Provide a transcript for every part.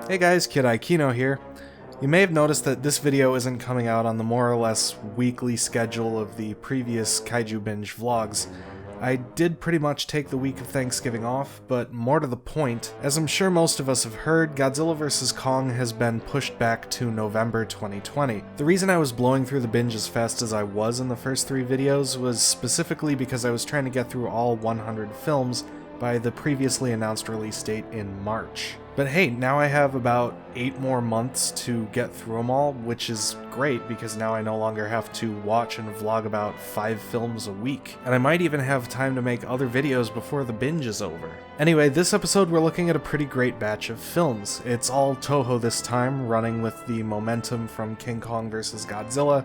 Hey guys, Kid Aikino here. You may have noticed that this video isn't coming out on the more or less weekly schedule of the previous Kaiju Binge vlogs. I did pretty much take the week of Thanksgiving off, but more to the point, as I'm sure most of us have heard, Godzilla vs. Kong has been pushed back to November 2020. The reason I was blowing through the binge as fast as I was in the first 3 videos was specifically because I was trying to get through all 100 films by the previously announced release date in March. But hey, now I have about 8 more months to get through them all, which is great because now I no longer have to watch and vlog about 5 films a week. And I might even have time to make other videos before the binge is over. Anyway, this episode we're looking at a pretty great batch of films. It's all Toho this time, running with the momentum from King Kong vs. Godzilla,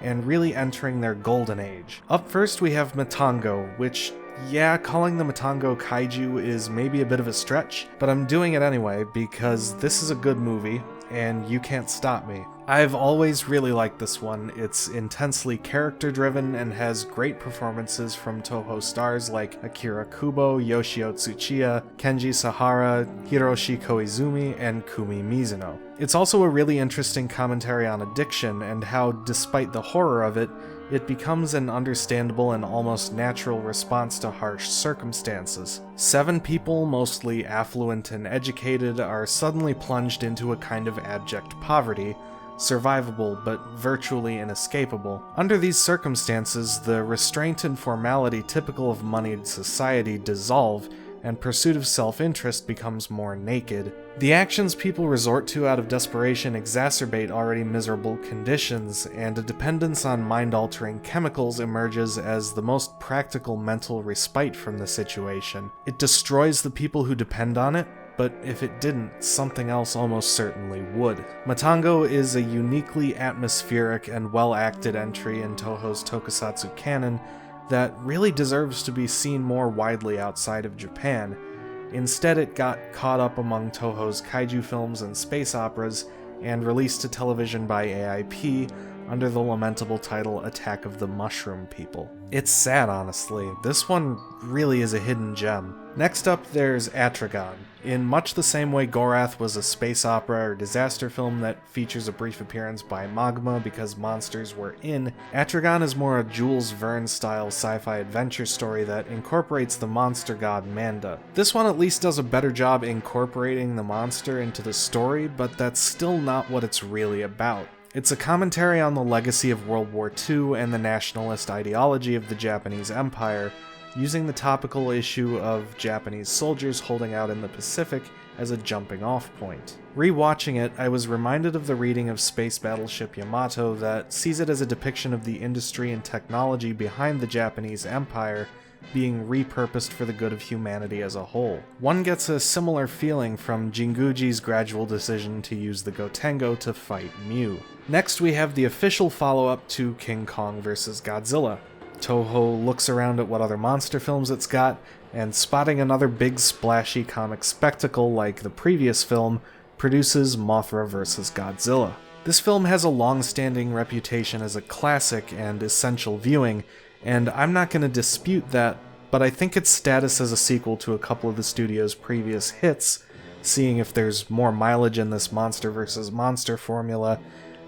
and really entering their golden age. Up first we have Matan Go, which, yeah, calling the Matan Go Kaiju is maybe a bit of a stretch, but I'm doing it anyway because this is a good movie, and you can't stop me. I've always really liked this one. It's intensely character-driven and has great performances from Toho stars like Akira Kubo, Yoshio Tsuchiya, Kenji Sahara, Hiroshi Koizumi, and Kumi Mizuno. It's also a really interesting commentary on addiction and how, despite the horror of it, it becomes an understandable and almost natural response to harsh circumstances. 7 people, mostly affluent and educated, are suddenly plunged into a kind of abject poverty, survivable but virtually inescapable. Under these circumstances, the restraint and formality typical of moneyed society dissolve, and pursuit of self-interest becomes more naked. The actions people resort to out of desperation exacerbate already miserable conditions, and a dependence on mind-altering chemicals emerges as the most practical mental respite from the situation. It destroys the people who depend on it, but if it didn't, something else almost certainly would. Matan Go is a uniquely atmospheric and well-acted entry in Toho's tokusatsu canon that really deserves to be seen more widely outside of Japan. Instead, it got caught up among Toho's kaiju films and space operas, and released to television by AIP under the lamentable title Attack of the Mushroom People. It's sad, honestly. This one really is a hidden gem. Next up, there's Atragon. In much the same way Gorath was a space opera or disaster film that features a brief appearance by Magma because monsters were in, Atragon is more a Jules Verne-style sci-fi adventure story that incorporates the monster god Manda. This one at least does a better job incorporating the monster into the story, but that's still not what it's really about. It's a commentary on the legacy of World War II and the nationalist ideology of the Japanese Empire, using the topical issue of Japanese soldiers holding out in the Pacific as a jumping-off point. Rewatching it, I was reminded of the reading of Space Battleship Yamato that sees it as a depiction of the industry and technology behind the Japanese Empire being repurposed for the good of humanity as a whole. One gets a similar feeling from Jinguji's gradual decision to use the Gotengo to fight Mew. Next, we have the official follow-up to King Kong vs. Godzilla. Toho looks around at what other monster films it's got, and spotting another big splashy comic spectacle like the previous film, produces Mothra vs. Godzilla. This film has a long-standing reputation as a classic and essential viewing, and I'm not going to dispute that, but I think its status as a sequel to a couple of the studio's previous hits, seeing if there's more mileage in this monster versus monster formula,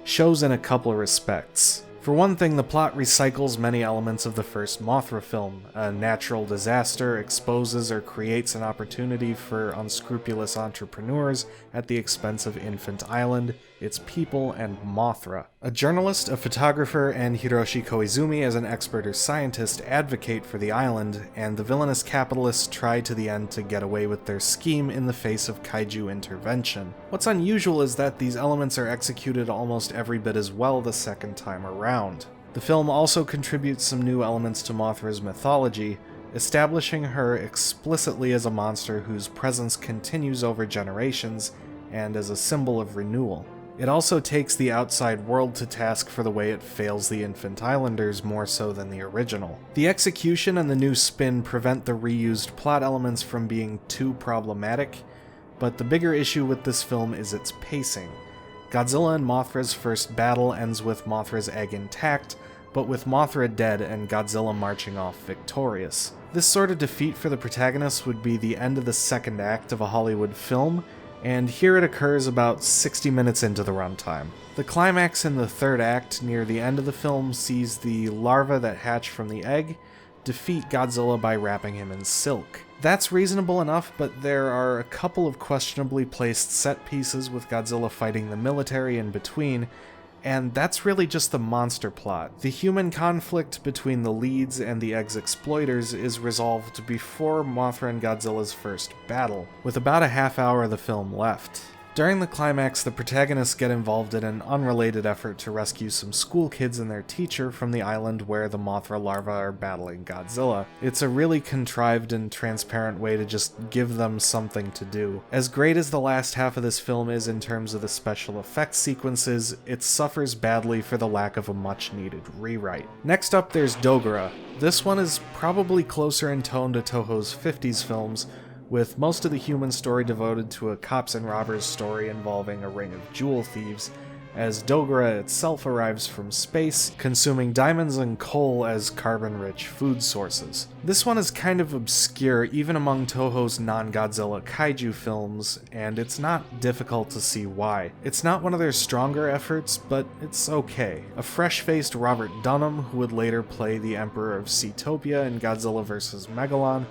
shows in a couple of respects. For one thing, the plot recycles many elements of the first Mothra film. A natural disaster exposes or creates an opportunity for unscrupulous entrepreneurs at the expense of Infant Island, its people, and Mothra. A journalist, a photographer, and Hiroshi Koizumi as an expert or scientist advocate for the island, and the villainous capitalists try to the end to get away with their scheme in the face of kaiju intervention. What's unusual is that these elements are executed almost every bit as well the second time around. The film also contributes some new elements to Mothra's mythology, establishing her explicitly as a monster whose presence continues over generations and as a symbol of renewal. It also takes the outside world to task for the way it fails the Infant Islanders more so than the original. The execution and the new spin prevent the reused plot elements from being too problematic, but the bigger issue with this film is its pacing. Godzilla and Mothra's first battle ends with Mothra's egg intact, but with Mothra dead and Godzilla marching off victorious. This sort of defeat for the protagonist would be the end of the second act of a Hollywood film, and here it occurs about 60 minutes into the runtime. The climax in the third act near the end of the film sees the larva that hatch from the egg defeat Godzilla by wrapping him in silk. That's reasonable enough, but there are a couple of questionably placed set pieces with Godzilla fighting the military in between, and that's really just the monster plot. The human conflict between the leads and the egg's exploiters is resolved before Mothra and Godzilla's first battle, with about a half hour of the film left. During the climax, the protagonists get involved in an unrelated effort to rescue some school kids and their teacher from the island where the Mothra larvae are battling Godzilla. It's a really contrived and transparent way to just give them something to do. As great as the last half of this film is in terms of the special effects sequences, it suffers badly for the lack of a much-needed rewrite. Next up, there's Ghidorah. This one is probably closer in tone to Toho's 50s films, with most of the human story devoted to a cops and robbers story involving a ring of jewel thieves, as Ghidorah itself arrives from space, consuming diamonds and coal as carbon-rich food sources. This one is kind of obscure even among Toho's non-Godzilla kaiju films, and it's not difficult to see why. It's not one of their stronger efforts, but it's okay. A fresh-faced Robert Dunham, who would later play the Emperor of Seatopia in Godzilla vs. Megalon,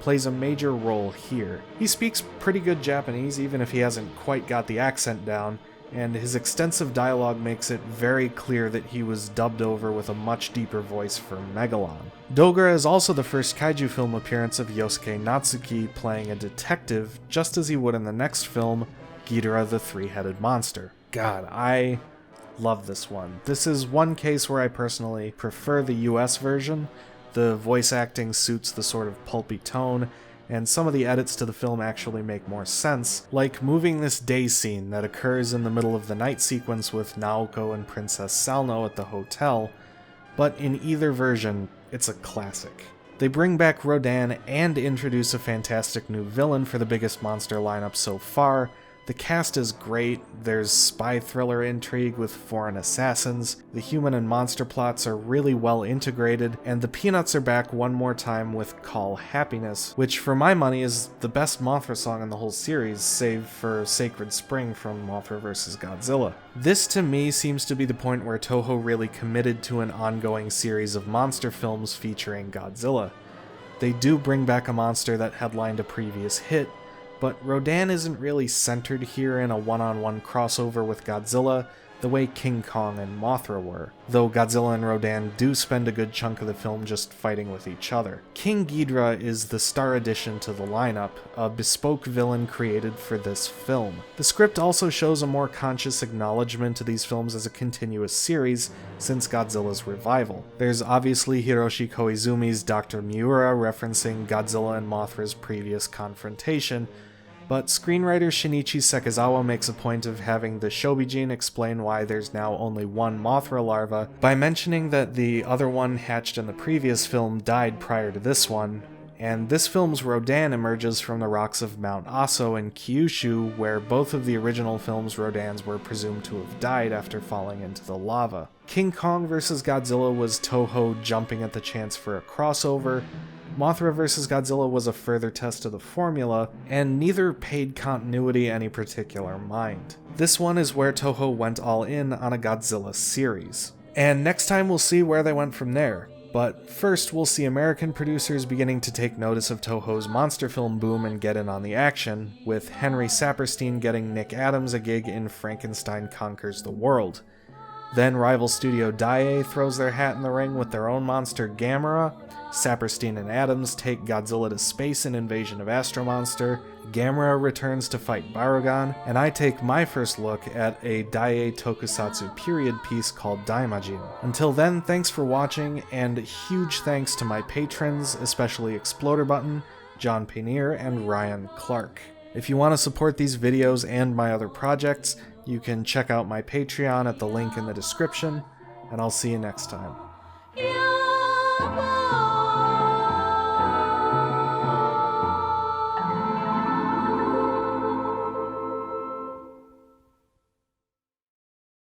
plays a major role here. He speaks pretty good Japanese even if he hasn't quite got the accent down, and his extensive dialogue makes it very clear that he was dubbed over with a much deeper voice for Megalon. Ghidorah is also the first kaiju film appearance of Yosuke Natsuki playing a detective, just as he would in the next film, Ghidorah the Three-Headed Monster. God, I love this one. This is one case where I personally prefer the US version. The voice acting suits the sort of pulpy tone, and some of the edits to the film actually make more sense, like moving this day scene that occurs in the middle of the night sequence with Naoko and Princess Salno at the hotel, but in either version, it's a classic. They bring back Rodan and introduce a fantastic new villain for the biggest monster lineup so far. The cast is great, there's spy thriller intrigue with foreign assassins, the human and monster plots are really well integrated, and the Peanuts are back one more time with Call Happiness, which for my money is the best Mothra song in the whole series, save for Sacred Spring from Mothra vs. Godzilla. This to me seems to be the point where Toho really committed to an ongoing series of monster films featuring Godzilla. They do bring back a monster that headlined a previous hit, but Rodan isn't really centered here in a one-on-one crossover with Godzilla the way King Kong and Mothra were, though Godzilla and Rodan do spend a good chunk of the film just fighting with each other. King Ghidorah is the star addition to the lineup, a bespoke villain created for this film. The script also shows a more conscious acknowledgement to these films as a continuous series since Godzilla's revival. There's obviously Hiroshi Koizumi's Dr. Miura referencing Godzilla and Mothra's previous confrontation, but screenwriter Shinichi Sekizawa makes a point of having the Shobijin explain why there's now only one Mothra larva by mentioning that the other one hatched in the previous film died prior to this one, and this film's Rodan emerges from the rocks of Mount Aso in Kyushu, where both of the original film's Rodans were presumed to have died after falling into the lava. King Kong vs. Godzilla was Toho jumping at the chance for a crossover. Mothra vs. Godzilla was a further test of the formula, and neither paid continuity any particular mind. This one is where Toho went all in on a Godzilla series. And next time we'll see where they went from there. But first we'll see American producers beginning to take notice of Toho's monster film boom and get in on the action, with Henry Saperstein getting Nick Adams a gig in Frankenstein Conquers the World. Then rival studio Daiei throws their hat in the ring with their own monster Gamera. Saperstein and Adams take Godzilla to space in Invasion of Astro Monster. Gamera returns to fight Barugan, and I take my first look at a Daiei tokusatsu period piece called Daimajin. Until then, thanks for watching, and huge thanks to my patrons, especially Exploder Button, John Painier, and Ryan Clark. If you want to support these videos and my other projects, you can check out my Patreon at the link in the description, and I'll see you next time.